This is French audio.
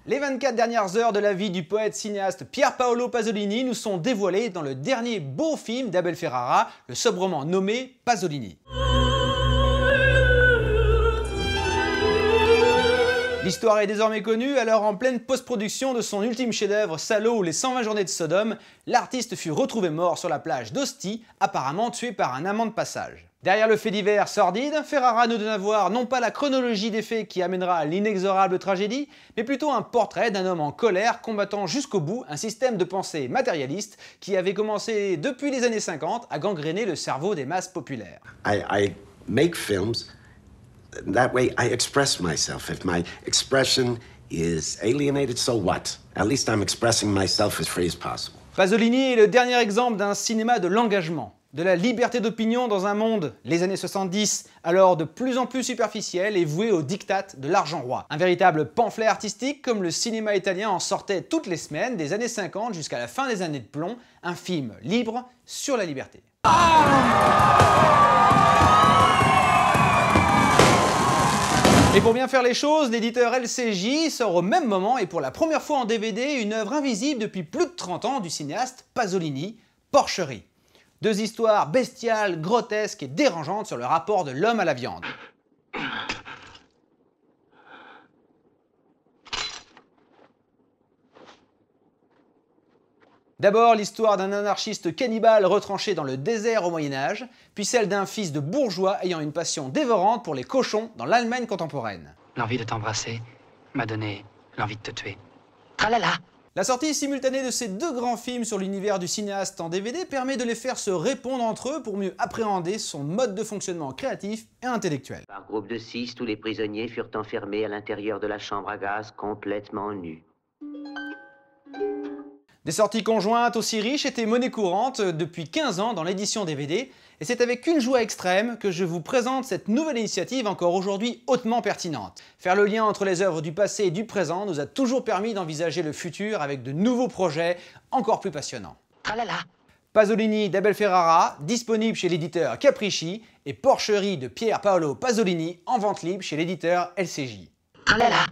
Les 24 dernières heures de la vie du poète-cinéaste Pier Paolo Pasolini nous sont dévoilées dans le dernier beau film d'Abel Ferrara, le sobrement nommé Pasolini. L'histoire est désormais connue, alors en pleine post-production de son ultime chef-d'œuvre Salo ou les 120 journées de Sodome, l'artiste fut retrouvé mort sur la plage d'Ostie, apparemment tué par un amant de passage. Derrière le fait divers sordide, Ferrara nous donne à voir non pas la chronologie des faits qui amènera à l'inexorable tragédie, mais plutôt un portrait d'un homme en colère combattant jusqu'au bout un système de pensée matérialiste qui avait commencé depuis les années 50 à gangréner le cerveau des masses populaires. I make films. That way I express myself. If my expression is alienated, so what? At least I'm expressing myself as free as possible. Pasolini est le dernier exemple d'un cinéma de l'engagement, de la liberté d'opinion dans un monde, les années 70, alors de plus en plus superficiel et voué au diktat de l'argent roi. Un véritable pamphlet artistique comme le cinéma italien en sortait toutes les semaines des années 50 jusqu'à la fin des années de plomb, un film libre sur la liberté. Et pour bien faire les choses, l'éditeur LCJ sort au même moment et pour la première fois en DVD une œuvre invisible depuis plus de 30 ans du cinéaste Pasolini, Porcherie. Deux histoires bestiales, grotesques et dérangeantes sur le rapport de l'homme à la viande. D'abord l'histoire d'un anarchiste cannibale retranché dans le désert au Moyen-Âge, puis celle d'un fils de bourgeois ayant une passion dévorante pour les cochons dans l'Allemagne contemporaine. L'envie de t'embrasser m'a donné l'envie de te tuer. Tralala! La sortie simultanée de ces deux grands films sur l'univers du cinéaste en DVD permet de les faire se répondre entre eux pour mieux appréhender son mode de fonctionnement créatif et intellectuel. Par groupe de 6, tous les prisonniers furent enfermés à l'intérieur de la chambre à gaz complètement nus. Des sorties conjointes aussi riches étaient monnaie courante depuis 15 ans dans l'édition DVD, et c'est avec une joie extrême que je vous présente cette nouvelle initiative encore aujourd'hui hautement pertinente. Faire le lien entre les œuvres du passé et du présent nous a toujours permis d'envisager le futur avec de nouveaux projets encore plus passionnants. Tralala! Pasolini d'Abel Ferrara, disponible chez l'éditeur Capricci, et Porcherie de Pier Paolo Pasolini en vente libre chez l'éditeur LCJ. Tralala!